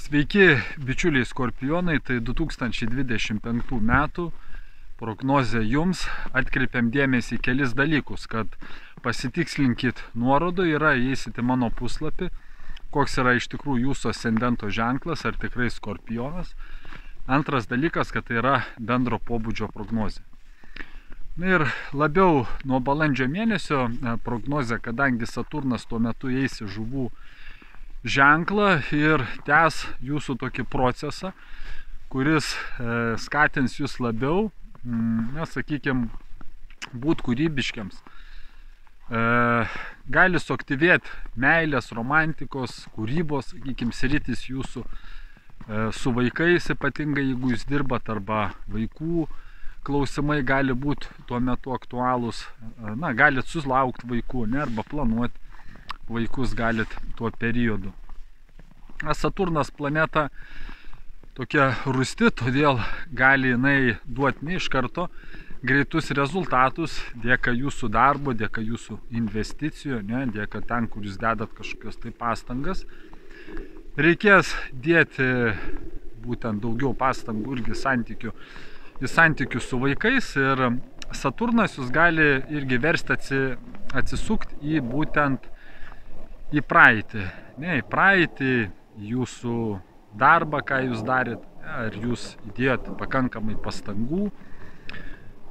Sveiki, bičiuliai skorpionai, tai 2025 metų prognozė jums. Atkreipiam dėmesį į kelis dalykus, kad pasitikslinkit nuorodą, įeisit į mano puslapį, koks yra iš tikrųjų jūsų ascendento ženklas, ar tikrai skorpionas. Antras dalykas, kad tai yra bendro pobūdžio prognozė. Ir labiau nuo balandžio mėnesio prognozė, kadangi Saturnas tuo metu eis į žuvų ženklą ir tęs jūsų tokį procesą, kuris skatins jūs labiau, sakykime, būti kūrybiškiams. Gali suaktyvėti meilės, romantikos, kūrybos, sakykime, sritis jūsų su vaikais, ypatingai jeigu jūs dirbat, arba vaikų klausimai gali būti tuo metu aktualūs. Galit susilaukti vaikų, arba planuoti vaikus galit tuo periodu. Saturnas planeta tokia rūsti, todėl gali jinai duoti ne iš karto greitus rezultatus dėka jūsų darbo, dėka jūsų investicijų, dėka ten, kur jūs dedat kažkokios tai pastangas. Reikės dėti būtent daugiau pastangų irgi santykių su vaikais, ir Saturnas jūs gali irgi versti atsisukti į būtent į praeitį, į praeitį, jūsų darbą, ką jūs darėt, ar jūs įdėjot pakankamai pastangų.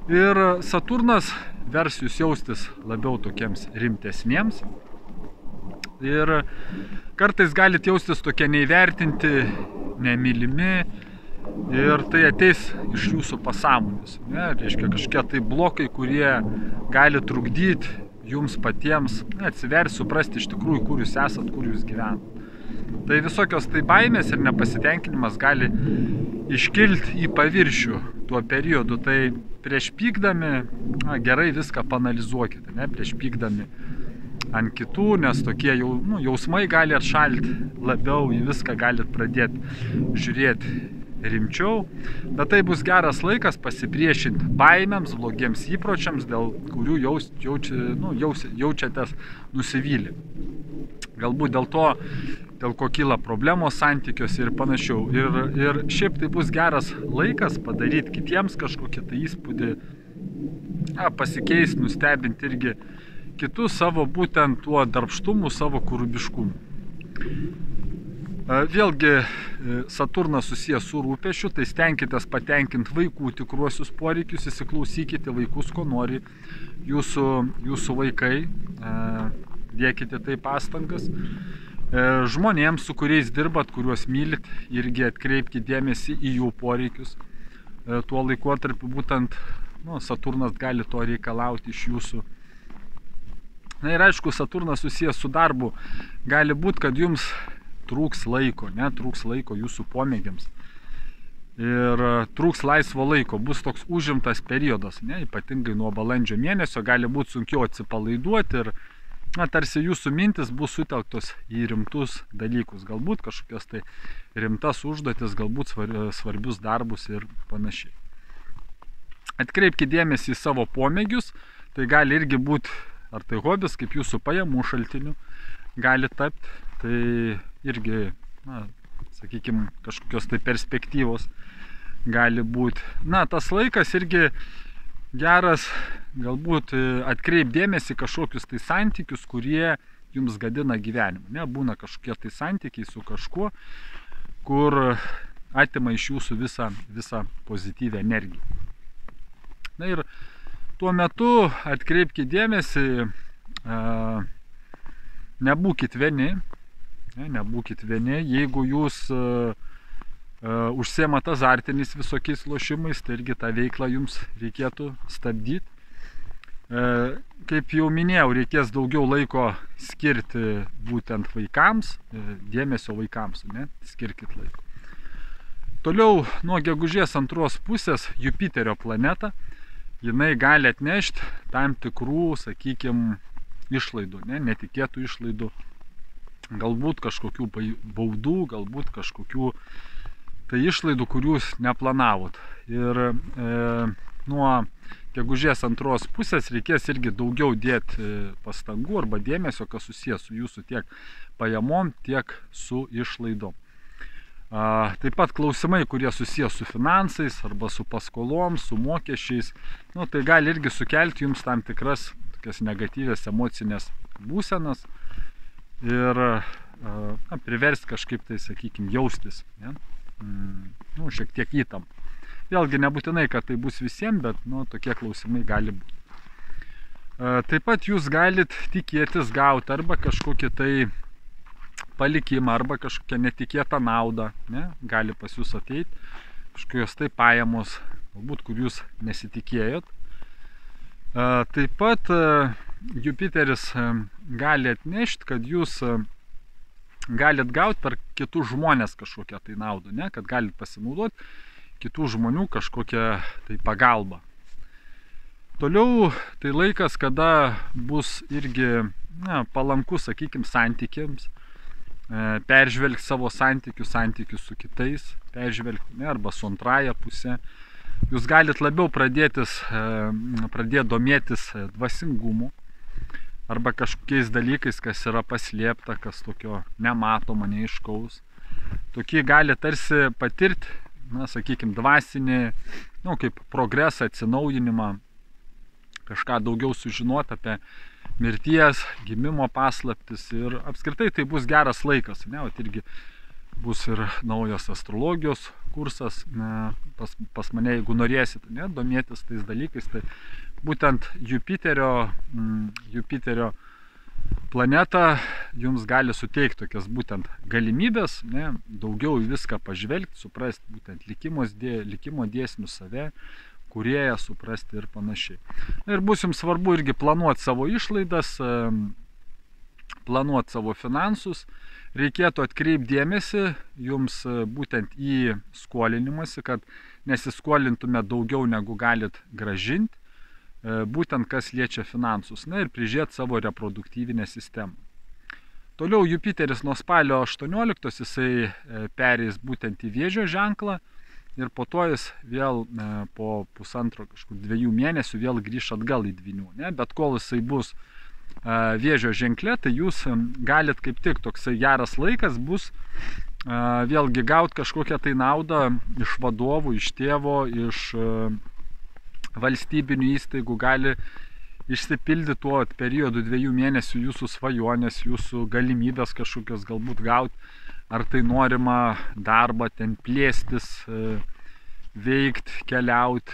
Ir Saturnas vers jūs jaustis labiau tokiems rimtesniems. Ir kartais galite jaustis tokie neįvertinti, nemylimi, ir tai ateis iš jūsų pasąmonės. Reiškia kažkokie tai blokai, kurie gali trukdyti jums patiems atsiverti, suprasti iš tikrųjų, kur jūs esat, kur jūs gyvenat. Tai visokios tai baimės ir nepasitenkinimas gali iškilti į paviršių tuo periodu. Tai prieš pykdami gerai viską paanalizuokite, prieš pykdami ant kitų, nes tokie jausmai gali atšalti labiau, į viską galit pradėti žiūrėti rimčiau, bet tai bus geras laikas pasipriešinti baimėms, blogiems įpročiams, dėl kurių jaučiatės nusivylę. Galbūt dėl ko kyla problemos santykiuose ir panašiau. Ir šiaip tai bus geras laikas padaryti kitiems kažkokį tai įspūdį, pasikeisti, nustebinti irgi kitus savo būtent tuo darbštumu, savo kūrybiškumu. Vėlgi Saturnas susijęs su rūpesčiu, tai stenkitės patenkinti vaikų tikruosius poreikius, įsiklausykite vaikus, ko nori jūsų vaikai, dėkite tai pastangas. Žmonėms, su kuriais dirbat, kuriuos mylit, irgi atkreipkite dėmesį į jų poreikius. Tuo laikotarpiu būtent Saturnas gali to reikalauti iš jūsų. Ir aišku, Saturnas susijęs su darbu. Gali būti, kad jums trūks laiko jūsų pomėgiams. Ir trūks laisvo laiko, bus toks užimtas periodas, ypatingai nuo balandžio mėnesio, gali būti sunkiau atsipalaiduoti ir tarsi jūsų mintis bus sutelktos į rimtus dalykus, galbūt kažkokias tai rimtas užduotis, galbūt svarbius darbus ir panašiai. Atkreipkite dėmesį į savo pomėgius, tai gali irgi būti, ar tai hobis, kaip jūsų pajamų šaltiniu gali tapti, tai irgi, sakykime, kažkokios tai perspektyvos gali būti. Tas laikas irgi geras, galbūt atkreip dėmesį kažkokius tai santykius, kurie jums gadina gyvenimą. Būna kažkokie tai santykiai su kažkuo, kur atima iš jūsų visą pozityvę energiją. Ir tuo metu atkreipkite dėmesį, nebūkit vieni, jeigu jūs užsiemat azartiniais visokiais lošimais, tai irgi tą veiklą jums reikėtų stabdyti. Kaip jau minėjau, reikės daugiau laiko skirti būtent vaikams, dėmesio vaikams, skirkit laiko. Toliau nuo gegužės antros pusės Jupiterio planeta, jinai gali atnešti tam tikrų, sakykime, išlaidų, netikėtų išlaidų, galbūt kažkokių baudų, galbūt kažkokių tai išlaidų, kurių jūs neplanavot. Ir nuo gegužės antros pusės reikės irgi daugiau dėti pastangų arba dėmesio, kas susijęs su jūsų tiek pajamom, tiek su išlaidom. Taip pat klausimai, kurie susijęs su finansais arba su paskolom, su mokesčiais, nu, tai gali irgi sukelti jums tam tikras tokias negatyvias emocinės būsenas ir priversti kažkaip tai, sakykime, jaustis, ne? Nu, šiek tiek įtampą. Vėlgi nebūtinai, kad tai bus visiems, bet nu, tokie klausimai gali būti. Taip pat jūs galit tikėtis gauti arba kažkokį tai palikimą, arba kažkokią netikėtą naudą, ne? Gali pas jūs ateiti kažkokios tai pajamos, galbūt kur jūs nesitikėjot. Taip pat Jupiteris gali atnešti, kad jūs galit gauti per kitus žmonės kažkokią tai naudą, ne? Kad galit pasinaudoti kitų žmonių kažkokią tai pagalbą. Toliau tai laikas, kada bus irgi palankus, sakykime, santykiams, peržvelgti savo santykius su kitais, peržvelgti, ne, arba su antraja pusė. Jūs galit labiau pradėti domėtis dvasingumu arba kažkokiais dalykais, kas yra paslėpta, kas tokio nematoma, neaiškaus. Tokie gali tarsi patirti, na, sakykime, dvasinį, nu, kaip progresą, atsinaujinimą, kažką daugiau sužinoti apie mirties, gimimo paslaptis ir apskritai tai bus geras laikas, ne, vat irgi bus ir naujas astrologijos kursas, ne, pas mane, jeigu norėsit, ne, domėtis tais dalykais, tai būtent Jupiterio planeta jums gali suteikti tokias būtent galimybės, ne, daugiau į viską pažvelgti, suprasti būtent likimo dėsnius save, kūrėją suprasti ir panašiai. Ir bus jums svarbu irgi planuoti savo išlaidas, planuoti savo finansus. Reikėtų atkreipti dėmesį jums būtent į skolinimąsi, kad nesiskolintume daugiau negu galit gražinti, būtent kas liečia finansus, na ir prižiūrėti savo reproduktyvinę sistemą. Toliau Jupiteris nuo spalio 18 jisai pereis būtent į Vėžio ženklą ir po to jis vėl po pusantro kažkur 2 mėnesių vėl grįš atgal į Dvynių, ne? Bet kol jisai bus Vėžio ženkle, tai jūs galit kaip tik toksai geras laikas bus vėlgi gauti kažkokią tai naudą iš vadovų, iš tėvo, iš valstybinių įstaigų, gali išsipildyti tuo periodu 2 mėnesių jūsų svajonės, jūsų galimybės kažkokios galbūt gauti, ar tai norima darbą ten plėstis, veikti, keliauti.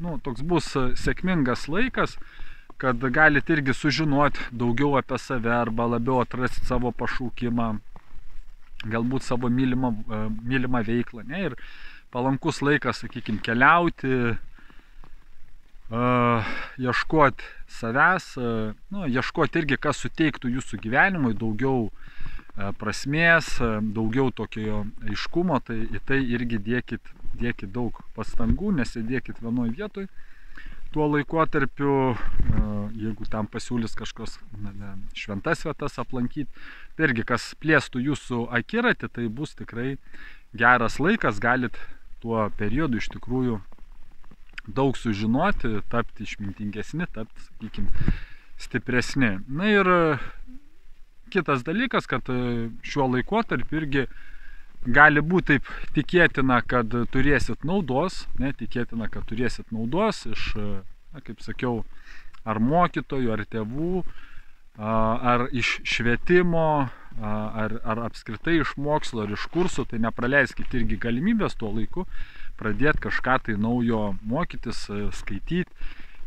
Nu, toks bus sėkmingas laikas, kad galit irgi sužinoti daugiau apie save arba labiau atrasti savo pašaukimą, galbūt savo mylimą veiklą, ne? Ir palankus laikas, sakykime, keliauti, ieškoti savęs, nu, ieškoti irgi, kas suteiktų jūsų gyvenimui daugiau prasmės, daugiau tokio aiškumo, tai į tai irgi dėkit daug pastangų, nesėdėkit vienoj vietoj. Tuo laikotarpiu, jeigu tam pasiūlys kažkos šventas vietas aplankyti, tai irgi kas plėstų jūsų akiratį, tai bus tikrai geras laikas, galit tuo periodu iš tikrųjų daug sužinoti, tapti išmintingesni, tapti, sakykime, stipresni. Na ir kitas dalykas, kad šiuo laikotarpiu irgi gali būti taip tikėtina, kad turėsit naudos, ne, tikėtina, kad turėsit naudos iš, kaip sakiau, ar mokytojų, ar tėvų, ar iš švietimo, ar apskritai iš mokslo, ar iš kursų, tai nepraleiskit irgi galimybės tuo laiku pradėti kažką tai naujo mokytis, skaityti,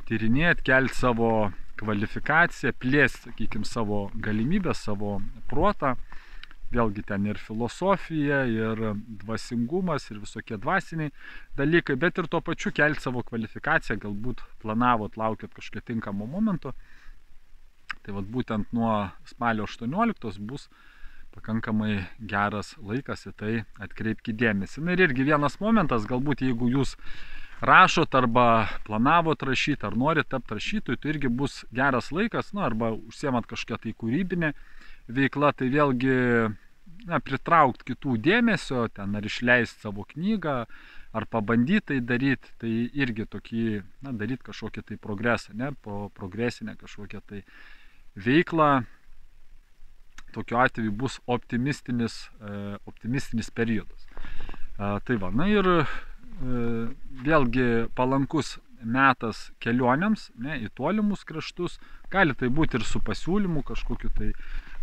tyrinėti, kelti savo kvalifikaciją, plėsti, sakykime, savo galimybę, savo protą. Vėlgi ten ir filosofija, ir dvasingumas, ir visokie dvasiniai dalykai, bet ir tuo pačiu kelti savo kvalifikaciją, galbūt planavot, laukėt kažkokio tinkamo momento. Tai vat būtent nuo spalio 18 bus pakankamai geras laikas, į tai atkreipkite dėmesį. Na ir irgi vienas momentas, galbūt jeigu jūs rašot arba planavot rašyti, ar norit tapti rašytojų, tai irgi bus geras laikas, na, arba užsiemat kažkokią tai kūrybinę veiklą, tai vėlgi pritraukti kitų dėmesio, ten ar išleisti savo knygą, ar pabandyti tai daryti, tai irgi tokį, daryti kažkokį tai progresą, ne, progresinę kažkokią tai veiklą, tokiu atveju bus optimistinis periodas. Tai va, na ir vėlgi palankus metas kelionėms, ne, į tolimus kraštus, gali tai būti ir su pasiūlymu kažkokiu, tai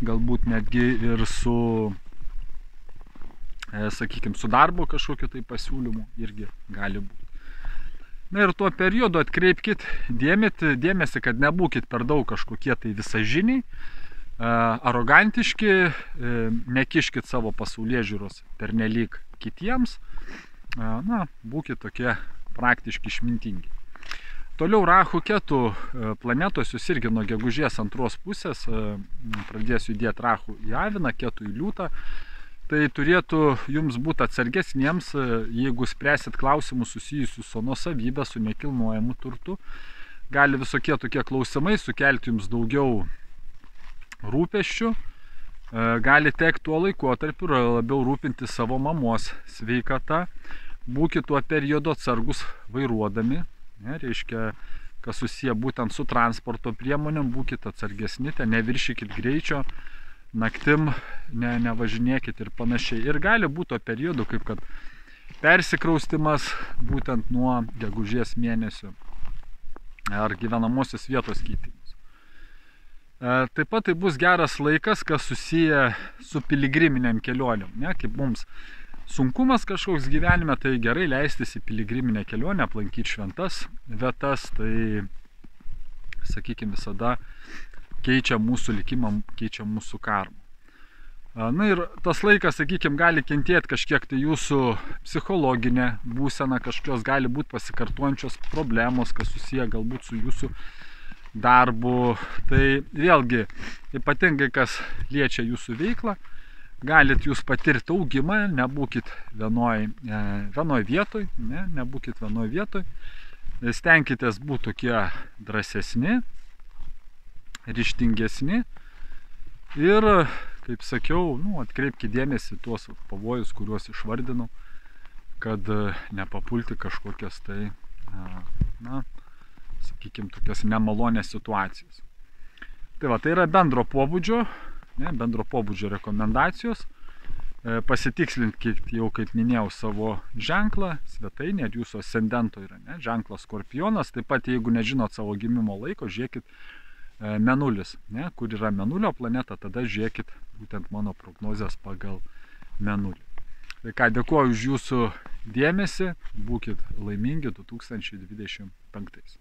galbūt netgi ir su, sakykime, su darbo kažkokiu tai pasiūlymu irgi gali būti. Na ir tuo periodu atkreipkit dėmesį, kad nebūkit per daug kažkokie tai visažiniai, arogantiški, nekiškit savo pasaulėžiūros pernelyg kitiems, na, būkit tokie praktiški išmintingi. Toliau Rahu Ketu planetos, jūs irgi nuo gegužės antros pusės pradės judėti Rahu į Aviną, Ketu į Liūtą. Tai turėtų jums būti atsargesniems, jeigu spręsit klausimus susijusius su nuosavybė, su nekilnojamu turtu. Gali visokie tokie klausimai sukelti jums daugiau rūpesčių. Gali tekti tuo laikotarpiu labiau rūpinti savo mamos sveikata. Būkit tuo periodu atsargus vairuodami. Ne, reiškia, kas susiję būtent su transporto priemonėm, būkit atsargesni, neviršykit greičio. Naktim nevažinėkit ir panašiai. Ir gali būti to periodu, kaip kad persikraustimas būtent nuo gegužės mėnesio ar gyvenamosios vietos keitimas. Taip pat tai bus geras laikas, kas susiję su piligriminiam kelionėm. Ne? Kaip mums sunkumas kažkoks gyvenime, tai gerai leistis į piligriminę kelionę, aplankyti šventas vietas, tai, sakykime, visada keičia mūsų likimą, keičia mūsų karmą. Na ir tas laikas, sakykime, gali kentėti kažkiek tai jūsų psichologinė būsena, kažkokios gali būti pasikartuojančios problemos, kas susiję galbūt su jūsų darbu. Tai vėlgi, ypatingai kas liečia jūsų veiklą, galit jūs patirti augimą, nebūkit vienoj vietoj, nebūkit vienoj vietoj, stenkitės būti tokie drąsesni, ryžtingesni ir, kaip sakiau, atkreipkite dėmesį tuos pavojus, kuriuos išvardinau, kad nepapulti kažkokias tai, sakykime, tokias nemalonės situacijas. Tai va, tai yra bendro pobūdžio rekomendacijos. Pasitikslinkit jau, kaip minėjau, savo ženklą, svetainę, ir jūsų ascendento yra, ženklas Skorpionas. Taip pat, jeigu nežinot savo gimimo laiko, žiūrėkit Mėnulis, kur yra Mėnulio planeta, tada žiūrėkit būtent mano prognozes pagal Mėnulį. Tai ką, dėkuoju už jūsų dėmesį, būkit laimingi 2025.